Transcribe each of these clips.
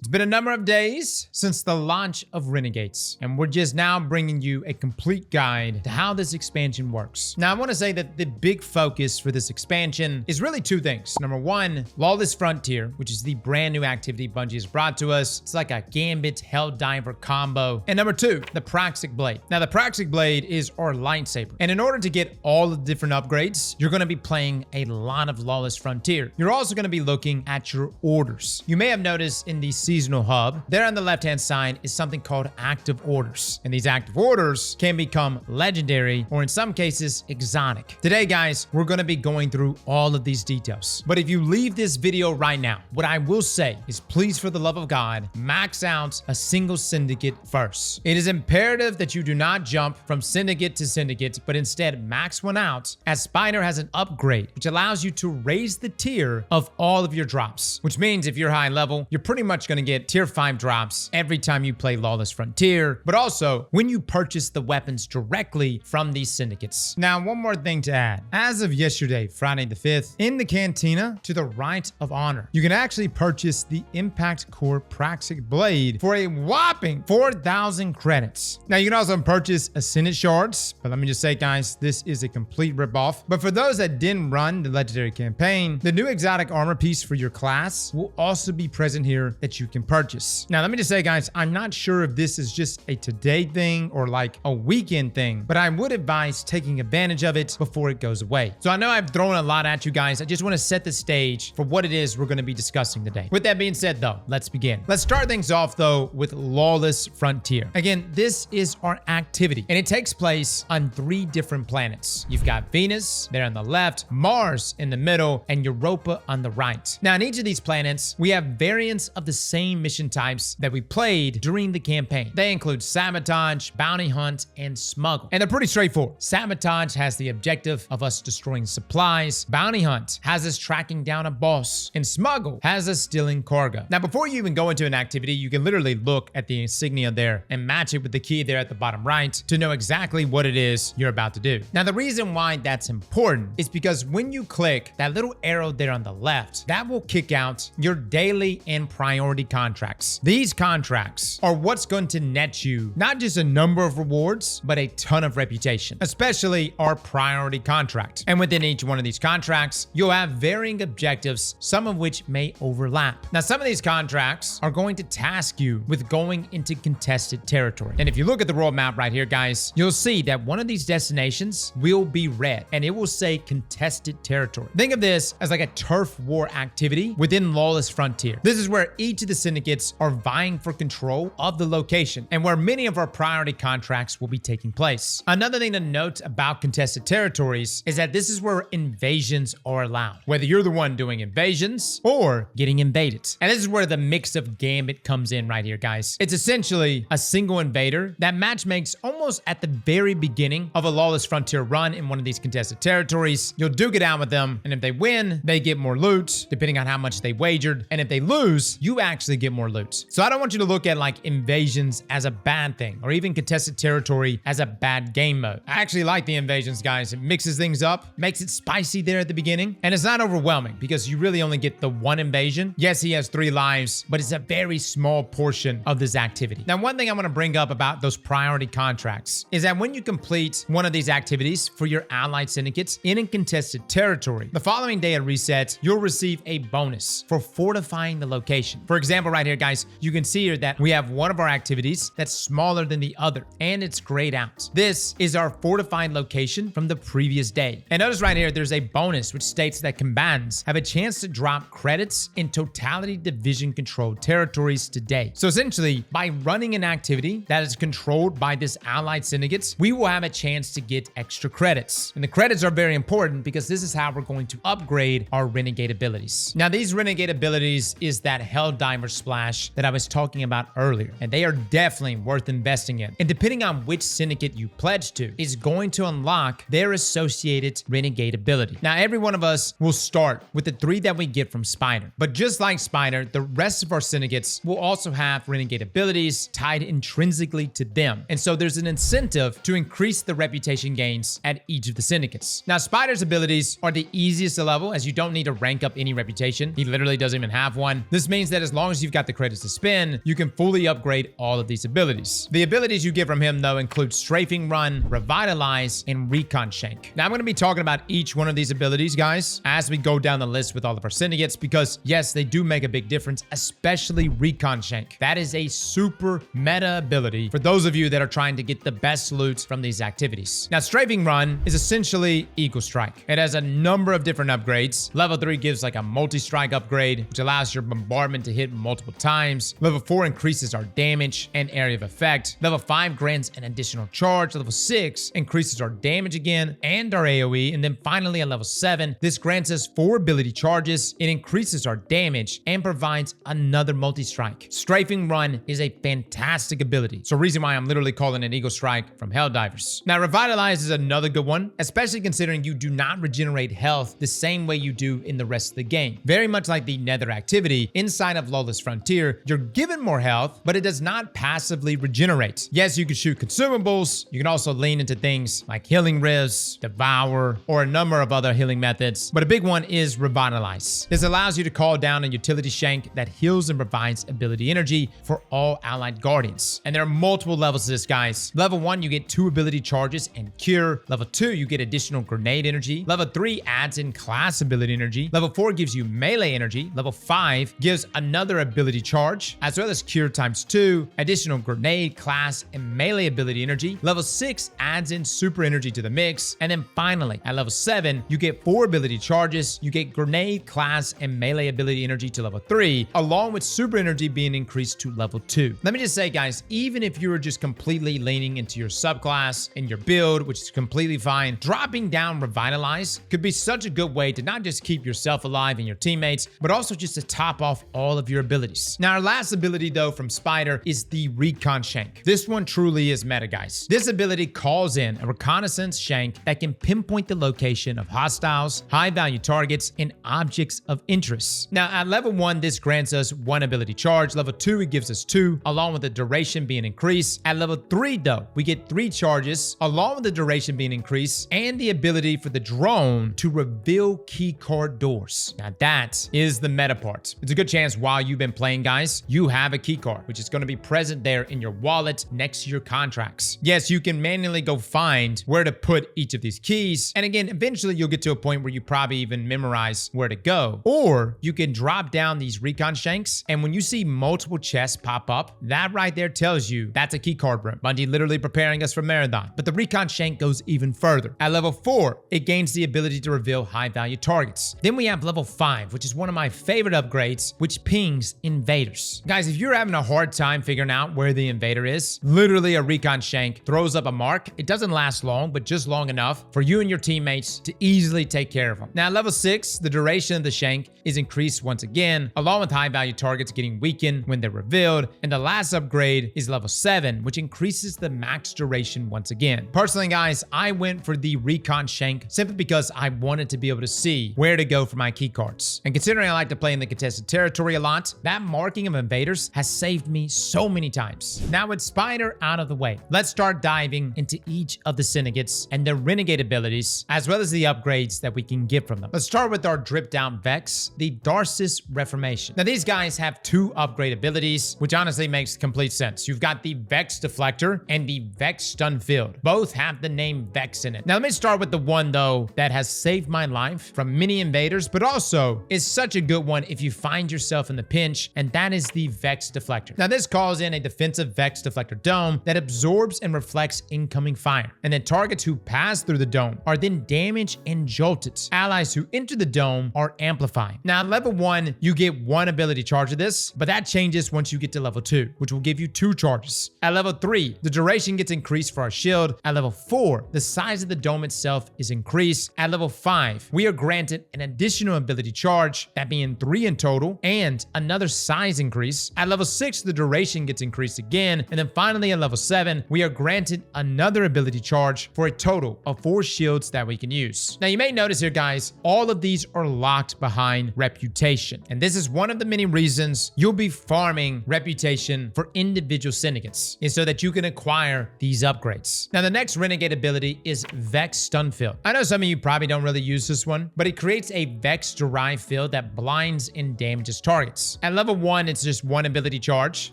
It's been a number of days since the launch of Renegades, and we're just now bringing you a complete guide to how this expansion works. Now, I want to say that the big focus for this expansion is really two things. Number one, Lawless Frontier, which is the brand new activity Bungie has brought to us. It's like a Gambit Helldiver combo. And number two, the Praxic Blade. Now, the Praxic Blade is our lightsaber. And in order to get all the different upgrades, you're going to be playing a lot of Lawless Frontier. You're also going to be looking at your orders. You may have noticed in the seasonal hub, there on the left-hand side is something called active orders. And these active orders can become legendary or in some cases exotic. Today, guys, we're going to be going through all of these details. But if you leave this video right now, what I will say is please, for the love of God, max out a single syndicate first. It is imperative that you do not jump from syndicate to syndicate, but instead max one out, as Spider has an upgrade which allows you to raise the tier of all of your drops, which means if you're high level, you're pretty much going to get tier 5 drops every time you play Lawless Frontier, but also when you purchase the weapons directly from these syndicates. Now, one more thing to add. As of yesterday, Friday the 5th, in the cantina to the right of honor, you can actually purchase the Impact Core Praxic Blade for a whopping 4,000 credits. Now, you can also purchase Ascendant Shards, but let me just say, guys, this is a complete ripoff. But for those that didn't run the Legendary campaign, the new exotic armor piece for your class will also be present here that you can purchase. Now, let me just say, guys, I'm not sure if this is just a today thing or like a weekend thing, but I would advise taking advantage of it before it goes away. So I know I've thrown a lot at you guys. I just want to set the stage for what it is we're going to be discussing today. With that being said, though, let's begin. Let's start things off, though, with Lawless Frontier. Again, this is our activity, and it takes place on 3 different planets. You've got Venus there on the left, Mars in the middle, and Europa on the right. Now, in each of these planets, we have variants of the same mission types that we played during the campaign. They include Sabotage, Bounty Hunt, and Smuggle. And they're pretty straightforward. Sabotage has the objective of us destroying supplies. Bounty Hunt has us tracking down a boss. And Smuggle has us stealing cargo. Now, before you even go into an activity, you can literally look at the insignia there and match it with the key there at the bottom right to know exactly what it is you're about to do. Now, the reason why that's important is because when you click that little arrow there on the left, that will kick out your daily and priority contracts. These contracts are what's going to net you not just a number of rewards, but a ton of reputation, especially our priority contract. And within each one of these contracts, you'll have varying objectives, some of which may overlap. Now, some of these contracts are going to task you with going into contested territory. And if you look at the world map right here, guys, you'll see that one of these destinations will be red and it will say contested territory. Think of this as like a turf war activity within Lawless Frontier. This is where each of the syndicates are vying for control of the location and where many of our priority contracts will be taking place. Another thing to note about contested territories is that this is where invasions are allowed, whether you're the one doing invasions or getting invaded. And this is where the mix of Gambit comes in right here, guys. It's essentially a single invader that match makes almost at the very beginning of a Lawless Frontier run in one of these contested territories. You'll duke it out with them, and if they win, they get more loot, depending on how much they wagered. And if they lose, you actually get more loot. So I don't want you to look at like invasions as a bad thing or even contested territory as a bad game mode. I actually like the invasions, guys. It mixes things up, makes it spicy there at the beginning, and it's not overwhelming because you really only get the one invasion. Yes, he has 3 lives, but it's a very small portion of this activity. Now, one thing I want to bring up about those priority contracts is that when you complete one of these activities for your allied syndicates in a contested territory, the following day at reset, you'll receive a bonus for fortifying the location. For example, right here, guys, you can see here that we have one of our activities that's smaller than the other, and it's grayed out. This is our fortified location from the previous day. And notice right here, there's a bonus which states that combatants have a chance to drop credits in totality division controlled territories today. So essentially, by running an activity that is controlled by this allied syndicates, we will have a chance to get extra credits. And the credits are very important because this is how we're going to upgrade our Renegade abilities. Now, these Renegade abilities is that Helldiver Splash that I was talking about earlier, and they are definitely worth investing in. And depending on which syndicate you pledge to is going to unlock their associated Renegade ability. Now, every one of us will start with the 3 that we get from Spider, but just like Spider, the rest of our syndicates will also have Renegade abilities tied intrinsically to them. And so there's an incentive to increase the reputation gains at each of the syndicates. Now, Spider's abilities are the easiest to level as you don't need to rank up any reputation. He literally doesn't even have one. This means that as long long as you've got the credits to spend, you can fully upgrade all of these abilities. The abilities you get from him, though, include Strafing Run, Revitalize, and Recon Shank. Now, I'm going to be talking about each one of these abilities, guys, as we go down the list with all of our syndicates, because yes, they do make a big difference, especially Recon Shank. That is a super meta ability for those of you that are trying to get the best loot from these activities. Now, Strafing Run is essentially Eagle Strike. It has a number of different upgrades. Level 3 gives like a multi-strike upgrade, which allows your bombardment to hit multiple times. Level 4 increases our damage and area of effect. Level 5 grants an additional charge. Level 6 increases our damage again and our AoE. And then finally at level 7, this grants us 4 ability charges. It increases our damage and provides another multi-strike. Strafing Run is a fantastic ability. So reason why I'm literally calling it Eagle Strike from Helldivers. Now, Revitalize is another good one, especially considering you do not regenerate health the same way you do in the rest of the game. Very much like the Nether activity inside of Lawless Frontier, you're given more health, but it does not passively regenerate. Yes, you can shoot consumables. You can also lean into things like Healing Rifts, Devour, or a number of other healing methods, but a big one is Revitalize. This allows you to call down a utility shank that heals and provides ability energy for all allied guardians. And there are multiple levels to this, guys. Level 1, you get 2 ability charges and cure. Level 2, you get additional grenade energy. Level 3 adds in class ability energy. Level 4 gives you melee energy. Level 5 gives another ability charge, as well as cure times 2, additional grenade, class, and melee ability energy. Level 6 adds in super energy to the mix. And then finally, at level 7, you get 4 ability charges. You get grenade, class, and melee ability energy to level 3, along with super energy being increased to level 2. Let me just say, guys, even if you were just completely leaning into your subclass and your build, which is completely fine, dropping down Revitalize could be such a good way to not just keep yourself alive and your teammates, but also just to top off all of your abilities. Now, our last ability, though, from Spider is the Recon Shank. This one truly is meta, guys. This ability calls in a reconnaissance shank that can pinpoint the location of hostiles, high-value targets, and objects of interest. Now, at level 1, this grants us 1 ability charge. Level 2, it gives us 2, along with the duration being increased. At level 3, though, we get 3 charges, along with the duration being increased, and the ability for the drone to reveal keycard doors. Now, that is the meta part. It's a good chance while you've been playing, guys, you have a keycard, which is going to be present there in your wallet next to your contracts. Yes, you can manually go find where to put each of these keys. And again, eventually you'll get to a point where you probably even memorize where to go. Or you can drop down these recon shanks, and when you see multiple chests pop up, that right there tells you that's a keycard room. Bungie literally preparing us for Marathon. But the recon shank goes even further. At level 4, it gains the ability to reveal high-value targets. Then we have level 5, which is one of my favorite upgrades, which pings invaders. Guys, if you're having a hard time figuring out where the invader is, literally a recon shank throws up a mark. It doesn't last long, but just long enough for you and your teammates to easily take care of them. Now, at level 6, the duration of the shank is increased once again, along with high-value targets getting weakened when they're revealed. And the last upgrade is level 7, which increases the max duration once again. Personally, guys, I went for the recon shank simply because I wanted to be able to see where to go for my keycards. And considering I like to play in the contested territory a lot, that marking of invaders has saved me so many times. Now, with Spider out of the way, let's start diving into each of the syndicates and their renegade abilities, as well as the upgrades that we can get from them. Let's start with our drip down Vex, the Darcis Reformation. Now, these guys have 2 upgrade abilities, which honestly makes complete sense. You've got the Vex Deflector and the Vex Stun Field. Both have the name Vex in it. Now, let me start with the one, though, that has saved my life from many invaders, but also is such a good one if you find yourself in the pinch, and that is the Vex Deflector. Now, this calls in a defensive Vex Deflector dome that absorbs and reflects incoming fire, and then targets who pass through the dome are then damaged and jolted. Allies who enter the dome are amplified. Now, at level 1, you get 1 ability charge of this, but that changes once you get to level 2, which will give you 2 charges. At level 3, the duration gets increased for our shield. At level 4, the size of the dome itself is increased. At level 5, we are granted an additional ability charge, that being 3 in total, and another size increase. At level 6, the duration gets increased again. And then finally, at level 7, we are granted another ability charge for a total of 4 shields that we can use. Now, you may notice here, guys, all of these are locked behind reputation. And this is one of the many reasons you'll be farming reputation for individual syndicates, is so that you can acquire these upgrades. Now, the next renegade ability is Vex Stun Field. I know some of you probably don't really use this one, but it creates a Vex derived field that blinds and damages targets. charges. At level 1, it's just 1 ability charge.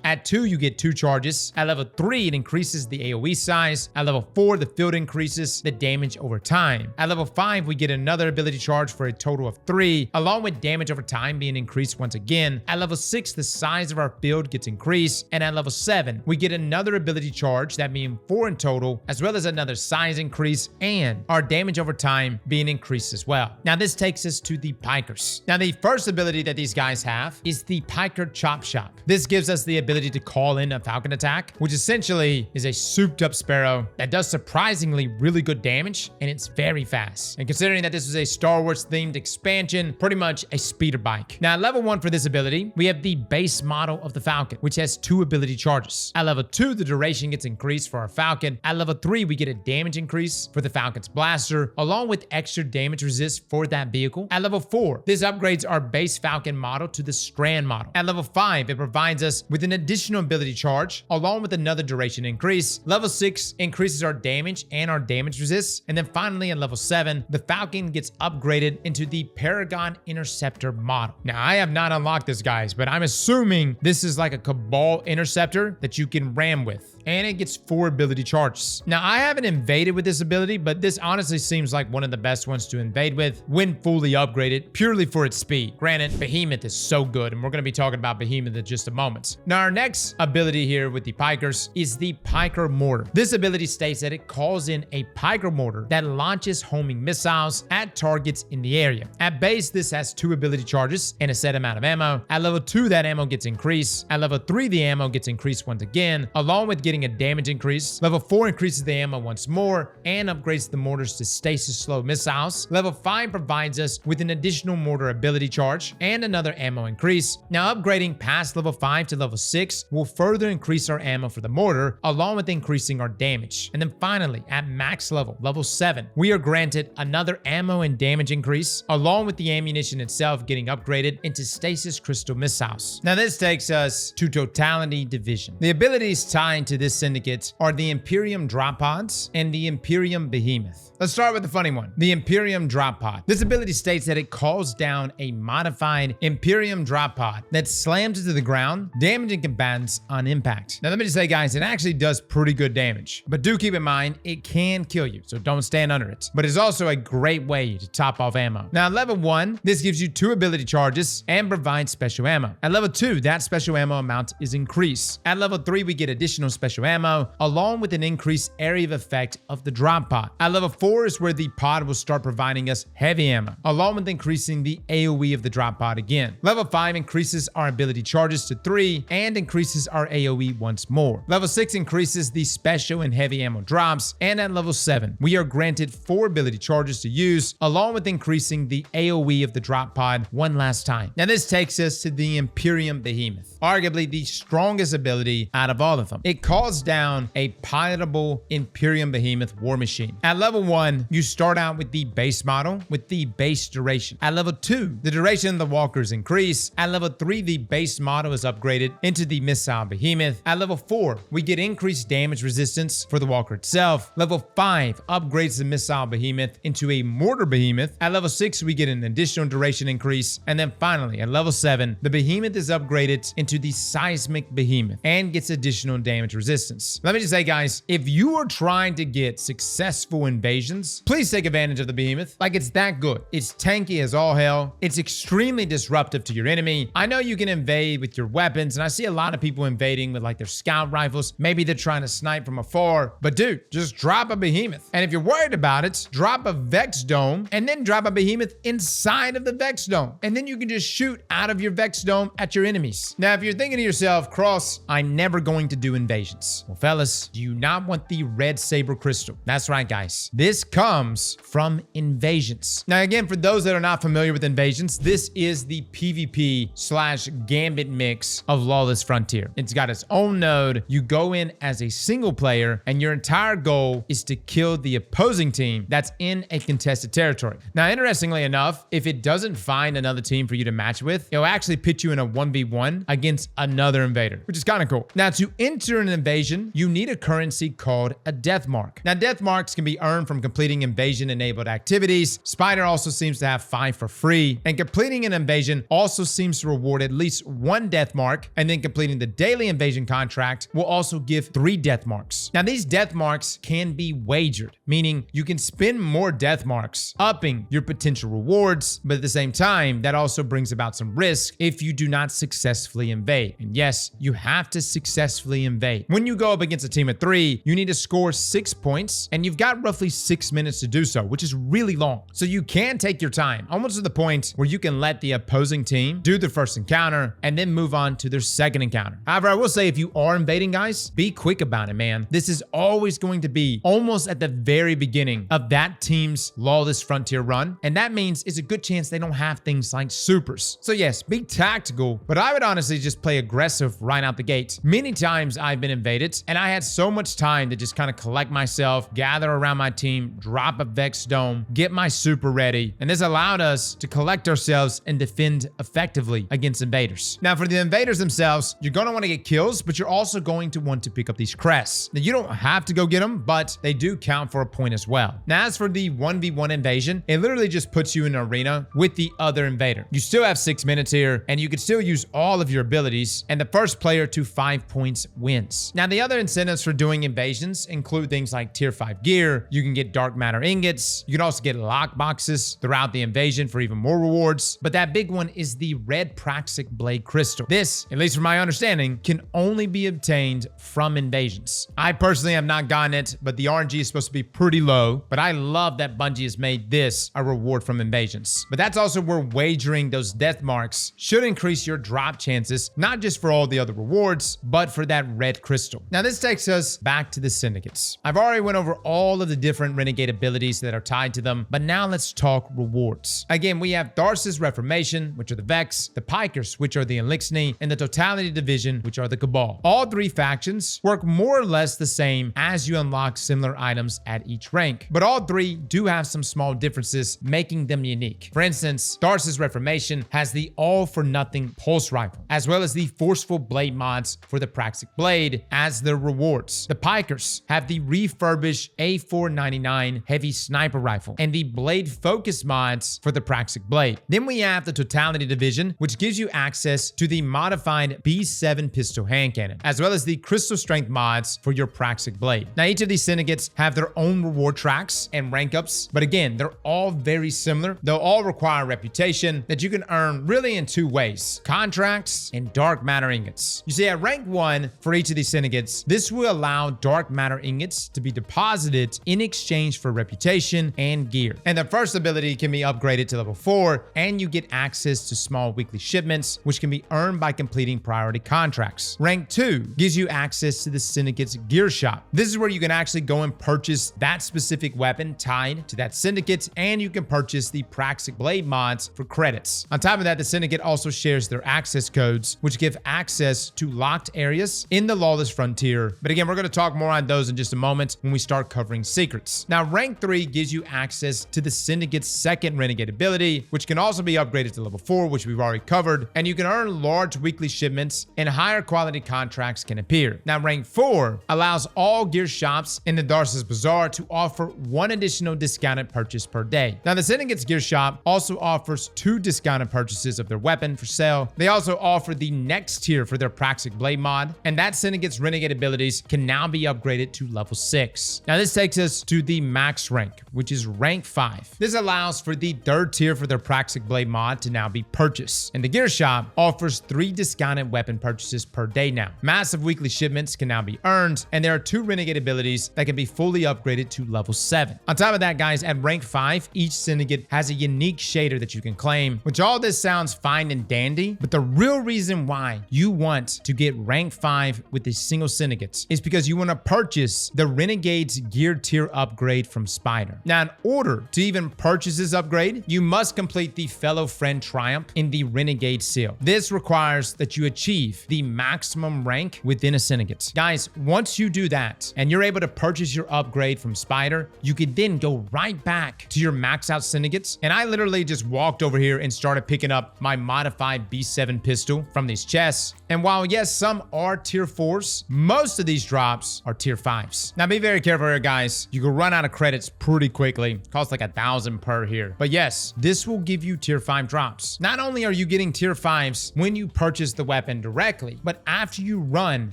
At 2, you get 2 charges. At level 3, it increases the AoE size. At level 4, the field increases the damage over time. At level 5, we get another ability charge for a total of 3, along with damage over time being increased once again. At level 6, the size of our field gets increased. And at level 7, we get another ability charge, that being 4 in total, as well as another size increase and our damage over time being increased as well. Now this takes us to the Pikers. Now the first ability that these guys have is the Piker Chop Shop. This gives us the ability to call in a falcon attack, which essentially is a souped up sparrow that does surprisingly really good damage, and it's very fast. And considering that this is a Star Wars themed expansion, pretty much a speeder bike. Now at level 1 for this ability, we have the base model of the Falcon, which has 2 ability charges. At level 2, the duration gets increased for our Falcon. At level 3, we get a damage increase for the Falcon's blaster, along with extra damage resist for that vehicle. At level 4, this upgrades our base Falcon model to the Strand model. At level 5, it provides us with an additional ability charge, along with another duration increase. Level 6 increases our damage and our damage resist. And then finally, at level 7, the Falcon gets upgraded into the Paragon Interceptor model. Now, I have not unlocked this, guys, but I'm assuming this is like a Cabal Interceptor that you can ram with, and it gets 4 ability charges. Now, I haven't invaded with this ability, but this honestly seems like one of the best ones to invade with when fully upgraded, purely for its speed. Granted, Behemoth is so good, and we're going to be talking about Behemoth in just a moment. Now, our next ability here with the Pikers is the Piker Mortar. This ability states that it calls in a Piker Mortar that launches homing missiles at targets in the area. At base, this has 2 ability charges and a set amount of ammo. At level 2, that ammo gets increased. At level 3, the ammo gets increased once again, along with getting a damage increase. Level 4 increases the ammo once more and upgrades the mortars to stasis slow missiles. Level 5 provides us with an additional mortar ability charge and another ammo increase. Now, upgrading past level 5 to level 6 will further increase our ammo for the mortar, along with increasing our damage. And then finally, at max level, level 7, we are granted another ammo and damage increase, along with the ammunition itself getting upgraded into stasis crystal missiles. Now, this takes us to Totality Division. The abilities tied to this syndicate are the Imperium Drop Pods and the Imperium Behemoth. Let's start with the funny one, the Imperium Drop Pod. This ability states that it calls down a modified Imperium Drop Pod that slams into the ground, damaging combatants on impact. Now, let me just say, guys, it actually does pretty good damage, but do keep in mind, it can kill you, so don't stand under it. But it's also a great way to top off ammo. Now, at level 1, this gives you 2 ability charges and provides special ammo. At level 2, that special ammo amount is increased. At level 3, we get additional special ammo, along with an increased area of effect of the drop pod. At level 4 is where the pod will start providing us heavy ammo, along with increasing the AoE of the drop pod again. Level 5 increases our ability charges to 3 and increases our AoE once more. Level 6 increases the special and heavy ammo drops, and at level 7, we are granted 4 ability charges to use, along with increasing the AoE of the drop pod one last time. Now, this takes us to the Imperium Behemoth, arguably the strongest ability out of all of them. It calls down a pilotable Imperium Behemoth war machine. At level 1, you start out with the base model with the base duration. At level 2, the duration of the walkers increase. At level 3, the base model is upgraded into the Missile Behemoth. At level 4, we get increased damage resistance for the walker itself. Level 5 upgrades the Missile Behemoth into a Mortar Behemoth. At level 6, we get an additional duration increase. And then finally, at level 7, the Behemoth is upgraded into the Seismic Behemoth and gets additional damage resistance. Let me just say, guys, if you are trying to get successful invasions, please take advantage of the Behemoth. Like, it's that good. It's tanky as all hell. It's extremely disruptive to your enemy. I know you can invade with your weapons, and I see a lot of people invading with like their scout rifles. Maybe they're trying to snipe from afar, but dude, just drop a Behemoth. And if you're worried about it, drop a Vex Dome and then drop a Behemoth inside of the Vex Dome. And then you can just shoot out of your Vex Dome at your enemies. Now, if you're thinking to yourself, Cross, I'm never going to do invasions. Well, fellas, do you not want the red saber crystal? That's right, guys. This comes from invasions. Now, again, for those that are not familiar with invasions, this is the PvP/Gambit mix of Lawless Frontier. It's got its own node. You go in as a single player, and your entire goal is to kill the opposing team that's in a contested territory. Now, interestingly enough, if it doesn't find another team for you to match with, it'll actually pit you in a 1v1 against another invader, which is kind of cool. Now, to enter an invasion, you need a currency called a death mark. Now, death marks can be earned from completing invasion-enabled activities. Spider also seems to have 5 for free, and completing an invasion also seems to reward at least 1 death mark, and then completing the daily invasion contract will also give 3 death marks. Now, these death marks can be wagered, meaning you can spend more death marks, upping your potential rewards, but at the same time, that also brings about some risk if you do not successfully invade. And yes, you have to successfully invade. When you go up against a team of 3, you need to score 6 points, and you've got roughly 6 minutes to do so, which is really long. So you can take your time, almost to the point where you can let the opposing team do their first encounter and then move on to their second encounter. However, I will say if you are invading, guys, be quick about it, man. This is always going to be almost at the very beginning of that team's Lawless Frontier run, and that means it's a good chance they don't have things like supers. So yes, be tactical, but I would honestly just play aggressive right out the gate. Many times I've been invaded, and I had so much time to just kind of collect myself, gather around my team, drop a Vex Dome, get my super ready, and this allowed us to collect ourselves and defend effectively against invaders. Now, for the invaders themselves, you're going to want to get kills, but you're also going to want to pick up these crests. Now, you don't have to go get them, but they do count for a point as well. Now, as for the 1v1 invasion, it literally just puts you in an arena with the other invader. You still have 6 minutes here, and you can still use all of your abilities, and the first player to 5 points wins. Now, the other incentives for doing invasions include things like tier 5 gear. You can get dark matter ingots. You can also get lock boxes throughout the invasion for even more rewards. But that big one is the red Praxic blade crystal. This, at least from my understanding, can only be obtained from invasions. I personally have not gotten it, but the RNG is supposed to be pretty low. But I love that Bungie has made this a reward from invasions. But that's also where wagering those death marks should increase your drop chances, not just for all the other rewards, but for that red crystal. Now, this takes us back to the Syndicates. I've already went over all of the different Renegade abilities that are tied to them, but now let's talk rewards. Again, we have Darce's Reformation, which are the Vex, the Pikers, which are the Elixni, and the Totality Division, which are the Cabal. All 3 factions work more or less the same as you unlock similar items at each rank, but all 3 do have some small differences, making them unique. For instance, Darce's Reformation has the all-for-nothing pulse rifle, as well as the forceful blade mods for the Praxic blade as their rewards. The Pikers have the refurbished A499 heavy sniper rifle and the blade focus mods for the Praxic blade. Then we have the Totality Division, which gives you access to the modified B7 pistol hand cannon, as well as the crystal strength mods for your Praxic blade. Now, each of these syndicates have their own reward tracks and rank ups, but again, they're all very similar. They'll all require reputation that you can earn really in 2 ways: contracts and dark matter ingots. You see, at rank 1 for each of these syndicates, this will allow dark matter ingots to be deposited in exchange for reputation and gear. And the first ability can be upgraded to level 4, and you get access to small weekly shipments, which can be earned by completing priority contracts. Rank 2 gives you access to the Syndicate's gear shop. This is where you can actually go and purchase that specific weapon tied to that syndicate, and you can purchase the Praxic blade mods for credits. On top of that, the Syndicate also shares their access codes, which give access to locked areas in the Lawless Frontier. But again, we're going to talk more on those in just a moment when we start covering secrets. Now, rank 3 gives you access to the Syndicate's second Renegade ability, which can also be upgraded to level 4, which we've already covered, and you can earn large weekly shipments and higher quality contracts can appear. Now, rank 4 allows all gear shops in the Darce's Bazaar to offer 1 additional discounted purchase per day. Now, the Syndicate's gear shop also offers 2 discounted purchases of their weapon for sale. They also offer the next tier for their Praxic blade mod, and that Syndicate's Renegade abilities can now be upgraded to level 6. Now, this takes us to the max rank, which is rank 5. This allows for the 3rd tier for their Praxic blade mod to now be purchased, and the gear shop offers 3 discounted weapon purchases per day now. Massive weekly shipments can now be earned, and there are 2 Renegade abilities that can be fully upgraded to level 7. On top of that, guys, at rank 5, each Syndicate has a unique shader that you can claim, which all this sounds fine and dandy, but the real reason why you want to get rank 5 with a single Syndicate is because you want to purchase the Renegade's gear tier upgrade from Spider. Now, in order to even purchase this upgrade, you must complete the Fellow Friend Triumph in the Renegade seal. This requires that you achieve the maximum rank within a Syndicate. Guys, once you do that and you're able to purchase your upgrade from Spider, you can then go right back to your max out Syndicates. And I literally just walked over here and started picking up my modified B7 pistol from these chests. And while yes, some are tier 4s, course, most of these drops are tier 5s. Now be very careful here, guys. You can run out of credits pretty quickly. Costs like 1,000 per here. But yes, this will give you tier 5 drops. Not only are you getting tier 5s when you purchase the weapon directly, but after you run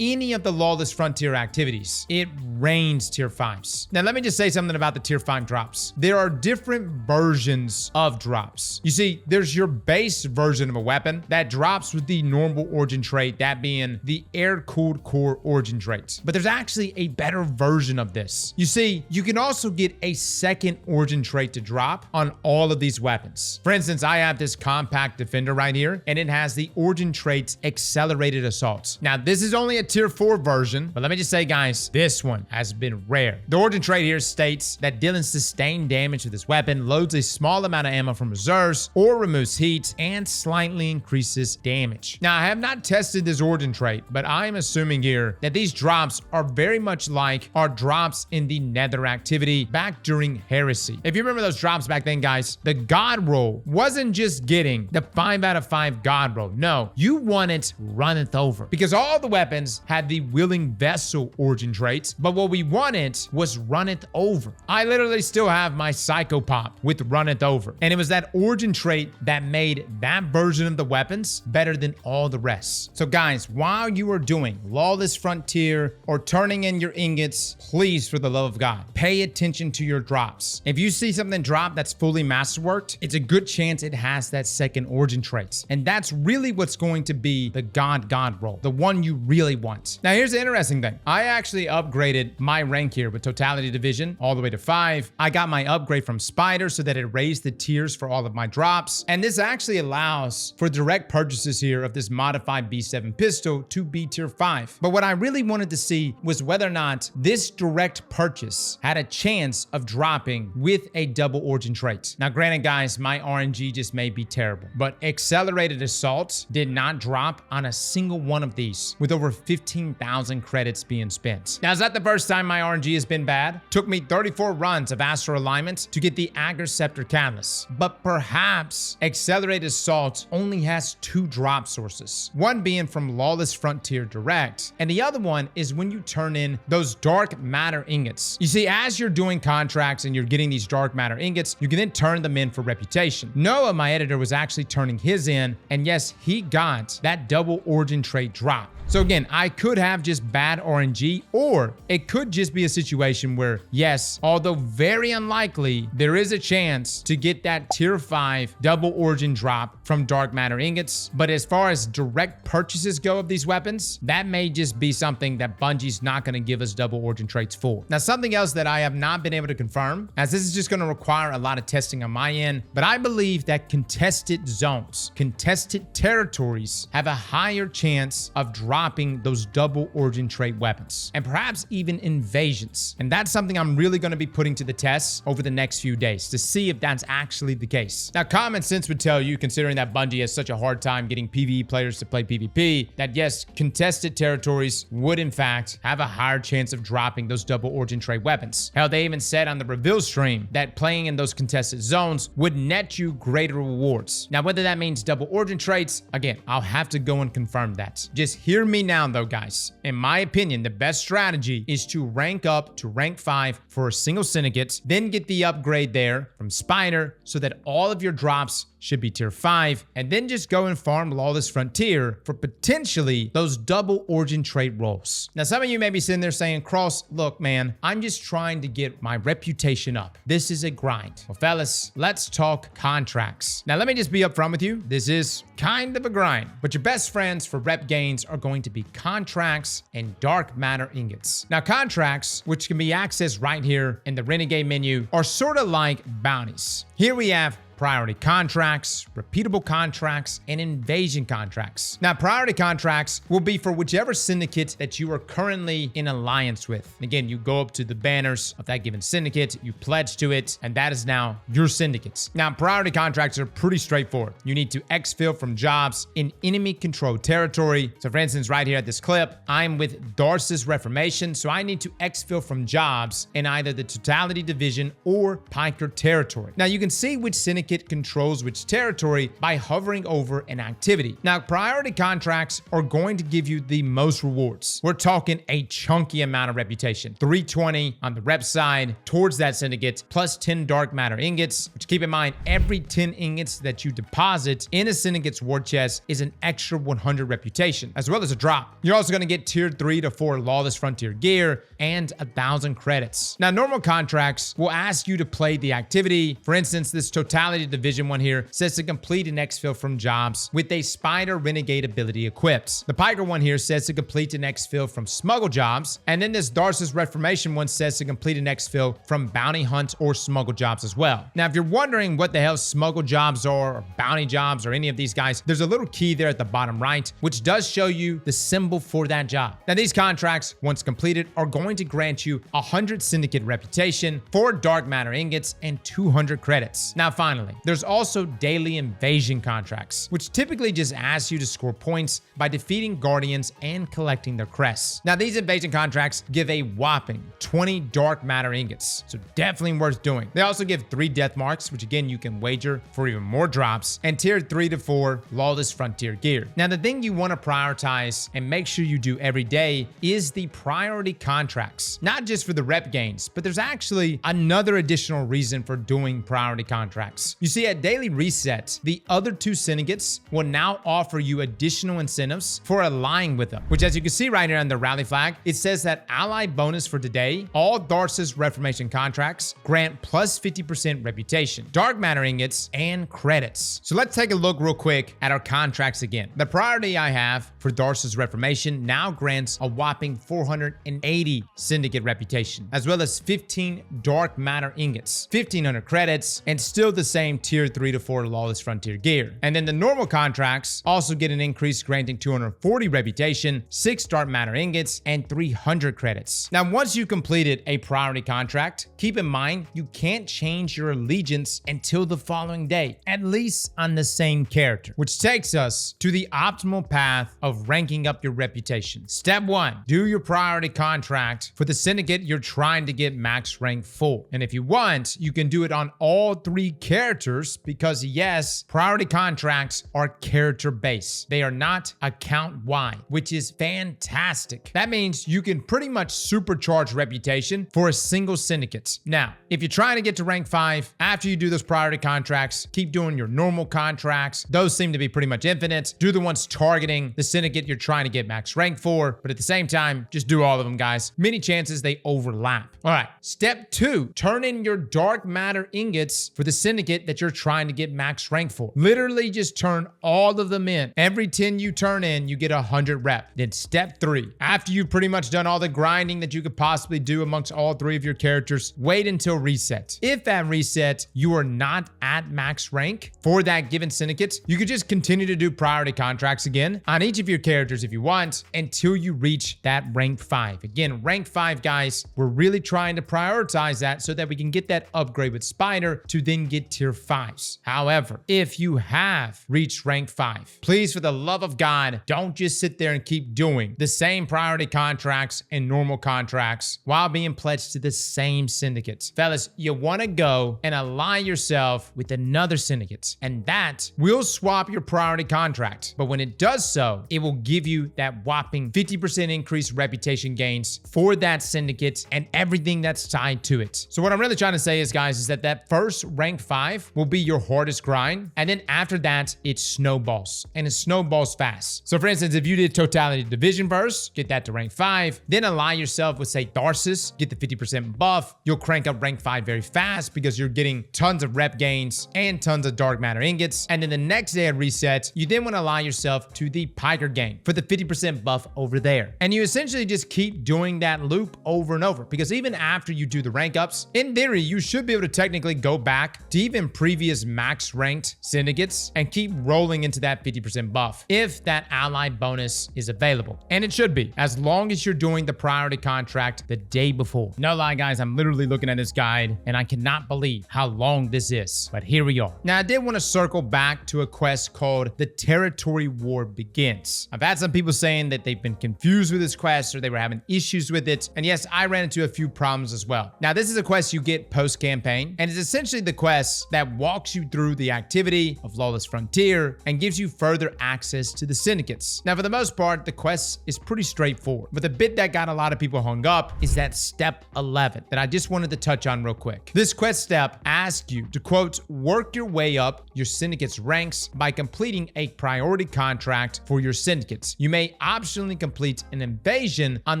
any of the Lawless Frontier activities, it rains tier 5s. Now let me just say something about the tier 5 drops. There are different versions of drops. You see, there's your base version of a weapon that drops with the normal origin trait, that being the air-cooled core origin traits. But there's actually a better version of this. You see, you can also get a second origin trait to drop on all of these weapons. For instance, I have this compact defender right here, and it has the origin traits accelerated assault. Now, this is only a tier 4 version, but let me just say, guys, this one has been rare. The origin trait here states that dealing sustained damage with this weapon loads a small amount of ammo from reserves or removes heat and slightly increases damage. Now, I have not tested this origin trait, but I'm assuming here that these drops are very much like our drops in the Nether activity back during Heresy. If you remember those drops back then, guys, the God roll wasn't just getting the 5 out of 5 God roll. No, you wanted runneth over, because all the weapons had the willing vessel origin traits, but what we wanted was runneth over. I literally still have my Psycho Pop with runneth over, and it was that origin trait that made that version of the weapons better than all the rest. So guys, while you are doing Lawless Frontier or turning in your ingots, please, for the love of God, pay attention to your drops. If you see something drop that's fully masterworked, it's a good chance it has that second origin trait, and that's really what's going to be the God roll, the one you really want. Now here's the interesting thing. I actually upgraded my rank here with Totality Division all the way to 5. I got my upgrade from Spider so that it raised the tiers for all of my drops, and this actually allows for direct purchases here of this modified B7 pistol to be tier 5. But what I really wanted to see was whether or not this direct purchase had a chance of dropping with a double origin trait. Now granted, guys, my RNG just may be terrible, but Accelerated Assault did not drop on a single one of these, with over 15,000 credits being spent. Now, is that the first time my RNG has been bad? Took me 34 runs of Astral Alignment to get the Agriceptor Catalyst, but perhaps Accelerated Assault only has 2 drop sources, one being from Lawless Frontier Direct, and the other one is when you turn in those dark matter ingots. You see, as you're doing contracts and you're getting these dark matter ingots, you can then turn them in for reputation. Noah, my editor, was actually turning his in, and yes, he got that double origin trait drop. So again, I could have just bad RNG, or it could just be a situation where, yes, although very unlikely, there is a chance to get that tier 5 double origin drop from dark matter ingots. But as far as direct purchases go of these weapons, that may just be something that Bungie's not going to give us double origin traits for. Now, something else that I have not been able to confirm, as this is just going to require a lot of testing on my end, but I believe that contested zones, contested territories have a higher chance of dropping those double origin trait weapons, and perhaps even invasions. And that's something I'm really going to be putting to the test over the next few days to see if that's actually the case. Now, common sense would tell you, considering that Bungie has such a hard time getting PvE players to play PvP, that yes, contested territories would in fact have a higher chance of dropping those double origin trait weapons. Hell, they even said on the reveal stream that playing in those contested zones would net you greater rewards. Now, whether that means double origin traits, again, I'll have to go and confirm that. Just hear me now though, guys. In my opinion, the best strategy is to rank up to rank 5 for a single syndicate, then get the upgrade there from Spider so that all of your drops should be tier 5, and then just go and farm Lawless Frontier for potentially those double origin trait rolls. Now, some of you may be sitting there saying, Cross, look, man, I'm just trying to get my reputation up. This is a grind. Well, fellas, let's talk contracts. Now, let me just be upfront with you. This is kind of a grind, but your best friends for rep gains are going to be contracts and dark matter ingots. Now, contracts, which can be accessed right here in the Renegade menu, are sort of like bounties. Here we have priority contracts, repeatable contracts, and invasion contracts. Now, priority contracts will be for whichever syndicate that you are currently in alliance with. And again, you go up to the banners of that given syndicate, you pledge to it, and that is now your syndicate. Now, priority contracts are pretty straightforward. You need to exfil from jobs in enemy-controlled territory. So for instance, right here at this clip, I'm with Darcis Reformation, so I need to exfil from jobs in either the Totality Division or Piker territory. Now, you can see which syndicate Syndicate controls which territory by hovering over an activity. Now, priority contracts are going to give you the most rewards. We're talking a chunky amount of reputation. 320 on the rep side towards that Syndicate, plus 10 dark matter ingots, which keep in mind, every 10 ingots that you deposit in a Syndicate's war chest is an extra 100 reputation, as well as a drop. You're also going to get tier 3 to 4 Lawless Frontier gear and 1,000 credits. Now, normal contracts will ask you to play the activity. For instance, this Totality Division one here says to complete an exfil from jobs with a Spider Renegade ability equipped. The Piker one here says to complete an exfil from smuggle jobs. And then this Darcis Reformation one says to complete an exfil from bounty hunt or smuggle jobs as well. Now, if you're wondering what the hell smuggle jobs are, or bounty jobs, or any of these guys, there's a little key there at the bottom right, which does show you the symbol for that job. Now, these contracts, once completed, are going to grant you 100 Syndicate reputation, 4 dark matter ingots, and 200 credits. Now, finally, there's also daily invasion contracts, which typically just ask you to score points by defeating guardians and collecting their crests. Now, these invasion contracts give a whopping 20 dark matter ingots, so definitely worth doing. They also give 3 death marks, which again, you can wager for even more drops, and tier 3 to 4 Lawless Frontier gear. Now, the thing you want to prioritize and make sure you do every day is the priority contracts, not just for the rep gains, but there's actually another additional reason for doing priority contracts. You see, at daily reset, the other 2 Syndicates will now offer you additional incentives for allying with them, which, as you can see right here on the rally flag, it says that ally bonus for today, all Darcis Reformation contracts grant plus 50% reputation, dark matter ingots, and credits. So let's take a look real quick at our contracts again. The priority I have for Darcis Reformation now grants a whopping 480 Syndicate reputation, as well as 15 dark matter ingots, 1,500 credits, and still the same tier 3 to 4 Lawless Frontier gear. And then the normal contracts also get an increase granting 240 reputation, 6 dark matter ingots, and 300 credits. Now, once you completed a priority contract, keep in mind you can't change your allegiance until the following day, at least on the same character, which takes us to the optimal path of ranking up your reputation. Step 1, do your priority contract for the Syndicate you're trying to get max rank 4. And if you want, you can do it on all 3 characters because yes, priority contracts are character based. They are not account wide, which is fantastic. That means you can pretty much supercharge reputation for a single Syndicate. Now, if you're trying to get to rank 5, after you do those priority contracts, keep doing your normal contracts. Those seem to be pretty much infinite. Do the ones targeting the Syndicate you're trying to get max rank for, but at the same time, just do all of them, guys. Many chances they overlap. All right, step 2, turn in your dark matter ingots for the Syndicate that you're trying to get max rank for. Literally just turn all of them in. Every 10 you turn in, you get 100 rep. Then step 3, after you've pretty much done all the grinding that you could possibly do amongst all 3 of your characters, wait until reset. If at reset you are not at max rank for that given Syndicate, you could just continue to do priority contracts again on each of your characters if you want until you reach that rank 5. Again, rank 5, guys, we're really trying to prioritize that so that we can get that upgrade with Spider to then get tier 5s. However, if you have reached rank 5, please, for the love of God, don't just sit there and keep doing the same priority contracts and normal contracts while being pledged to the same Syndicates. Fellas, you want to go and ally yourself with another Syndicate, and that will swap your priority contract. But when it does so, it will give you that whopping 50% increased reputation gains for that Syndicate and everything that's tied to it. So what I'm really trying to say is, guys, is that first rank 5 will be your hardest grind, and then after that, it snowballs, and it snowballs fast. So for instance, if you did Totality Division first, get that to rank 5, then ally yourself with, say, Darcis, get the 50% buff, you'll crank up rank 5 very fast because you're getting tons of rep gains and tons of dark matter ingots. And then the next day at reset, you then want to ally yourself to the Piker gang for the 50% buff over there. And you essentially just keep doing that loop over and over, because even after you do the rank ups, in theory, you should be able to technically go back to even previous max ranked Syndicates and keep rolling into that 50% buff if that ally bonus is available. And it should be, as long as you're doing the priority contract the day before. No lie, guys, I'm literally looking at this guide and I cannot believe how long this is, but here we are. Now, I did want to circle back to a quest called The Territory War Begins. I've had some people saying that they've been confused with this quest or they were having issues with it. And yes, I ran into a few problems as well. Now, this is a quest you get post-campaign, and it's essentially the quest that that walks you through the activity of Lawless Frontier and gives you further access to the Syndicates. Now, for the most part, the quest is pretty straightforward, but the bit that got a lot of people hung up is that step 11 that I just wanted to touch on real quick. This quest step asks you to, quote, work your way up your Syndicate's ranks by completing a priority contract for your Syndicates. You may optionally complete an invasion on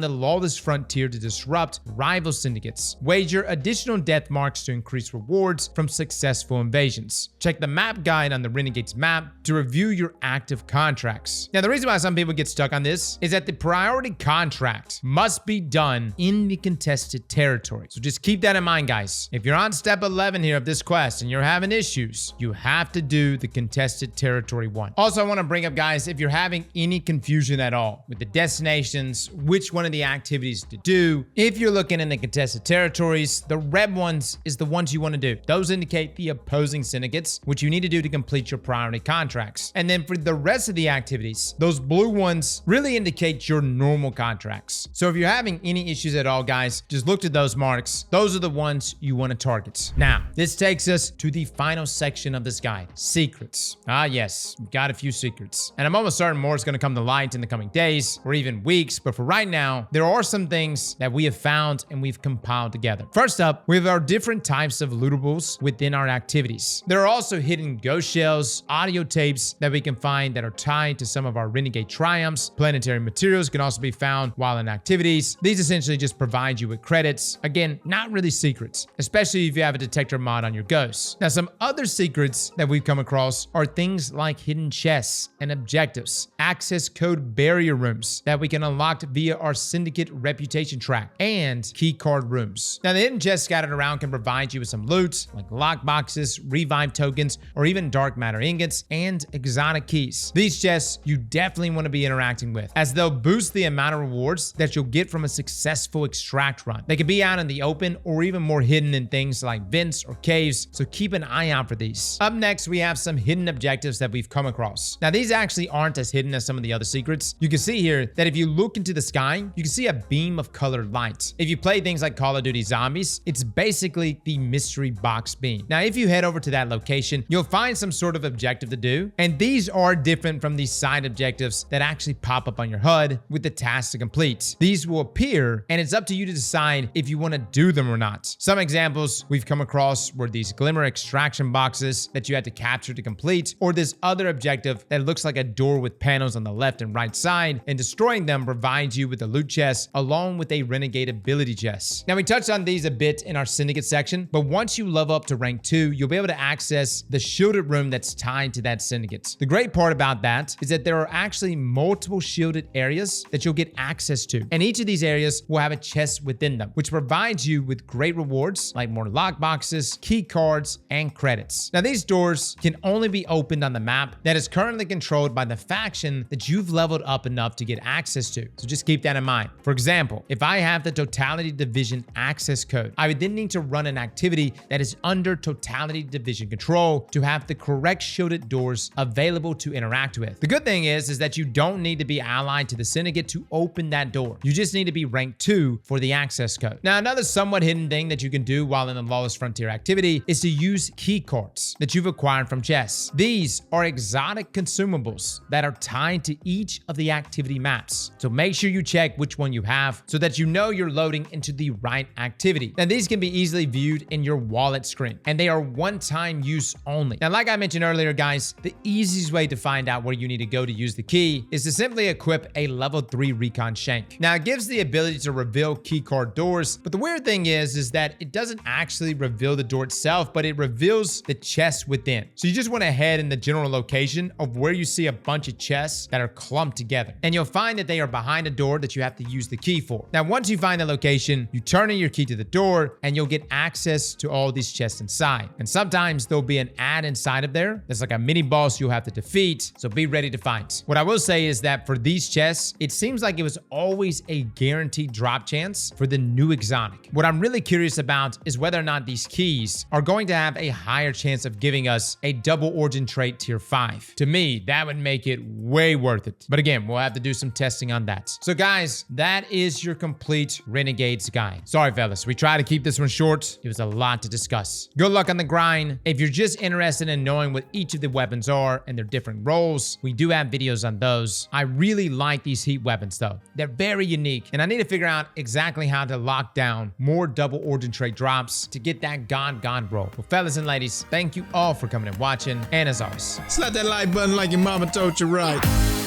the Lawless Frontier to disrupt rival Syndicates. Wager additional death marks to increase rewards from successful invasions. Check the map guide on the Renegades map to review your active contracts. Now, the reason why some people get stuck on this is that the priority contract must be done in the contested territory. So just keep that in mind, guys. If you're on step 11 here of this quest and you're having issues, you have to do the contested territory one. Also, I want to bring up, guys, if you're having any confusion at all with the destinations, which one of the activities to do, if you're looking in the contested territories, the red ones is the ones you want to do. Those indicate the opposing Syndicates, which you need to do to complete your priority contracts. And then for the rest of the activities, those blue ones really indicate your normal contracts. So if you're having any issues at all, guys, just look to those marks. Those are the ones you want to target. Now, this takes us to the final section of this guide, secrets. Ah, yes, we've got a few secrets. And I'm almost certain more is going to come to light in the coming days or even weeks. But for right now, there are some things that we have found and we've compiled together. First up, we have our different types of lootables within our activities. There are also hidden ghost shells, audio tapes that we can find that are tied to some of our Renegade triumphs. Planetary materials can also be found while in activities. These essentially just provide you with credits. Again, not really secrets, especially if you have a detector mod on your ghosts. Now, some other secrets that we've come across are things like hidden chests and objectives, access code barrier rooms that we can unlock via our Syndicate reputation track, and key card rooms. Now, the hidden chests scattered around can provide you with some loot like lockboxes, revive tokens, or even dark matter ingots and exotic keys. These chests you definitely want to be interacting with, as they'll boost the amount of rewards that you'll get from a successful extract run. They can be out in the open or even more hidden in things like vents or caves, so keep an eye out for these. Up next, we have some hidden objectives that we've come across. Now, these actually aren't as hidden as some of the other secrets. You can see here that if you look into the sky, you can see a beam of colored light. If you play things like Call of Duty Zombies, it's basically the mystery box beam. Now, if you head over to that location, you'll find some sort of objective to do, and these are different from these side objectives that actually pop up on your HUD with the task to complete. These will appear, and it's up to you to decide if you want to do them or not. Some examples we've come across were these glimmer extraction boxes that you had to capture to complete, or this other objective that looks like a door with panels on the left and right side, and destroying them provides you with a loot chest along with a Renegade Ability chest. Now, we touched on these a bit in our Syndicate section, but once you level up to rank 2, you'll be able to access the shielded room that's tied to that Syndicate. The great part about that is that there are actually multiple shielded areas that you'll get access to, and each of these areas will have a chest within them, which provides you with great rewards like more lockboxes, key cards, and credits. Now, these doors can only be opened on the map that is currently controlled by the faction that you've leveled up enough to get access to, so just keep that in mind. For example, if I have the Totality Division access code, I would then need to run an activity that is under Totality Division control to have the correct shielded doors available to interact with. The good thing is that you don't need to be allied to the Syndicate to open that door. You just need to be rank 2 for the access code. Now, another somewhat hidden thing that you can do while in the Lawless Frontier activity is to use key cards that you've acquired from chests. These are exotic consumables that are tied to each of the activity maps. So make sure you check which one you have so that you know you're loading into the right activity. Now, these can be easily viewed in your wallet screen, and they are one-time use only. Now, like I mentioned earlier, guys, the easiest way to find out where you need to go to use the key is to simply equip a level 3 recon shank. Now, it gives the ability to reveal key card doors, but the weird thing is that it doesn't actually reveal the door itself, but it reveals the chest within. So you just want to head in the general location of where you see a bunch of chests that are clumped together, and you'll find that they are behind a door that you have to use the key for. Now, once you find the location, you turn in your key to the door, and you'll get access to all these chests inside. And sometimes there'll be an ad inside of there that's like a mini boss you'll have to defeat, so be ready to fight. What I will say is that for these chests, it seems like it was always a guaranteed drop chance for the new exotic. What I'm really curious about is whether or not these keys are going to have a higher chance of giving us a double origin trait tier 5. To me, that would make it way worth it. But again, we'll have to do some testing on that. So guys, that is your complete Renegades guide. Sorry fellas, we tried to keep this one short. It was a lot to discuss. Good luck on the grind. If you're just interested in knowing what each of the weapons are and their different roles, we do have videos on those. I really like these heat weapons though. They're very unique, and I need to figure out exactly how to lock down more double origin trait drops to get that God roll. Well, fellas and ladies, thank you all for coming and watching, and as always, Slap that like button like your mama told you right.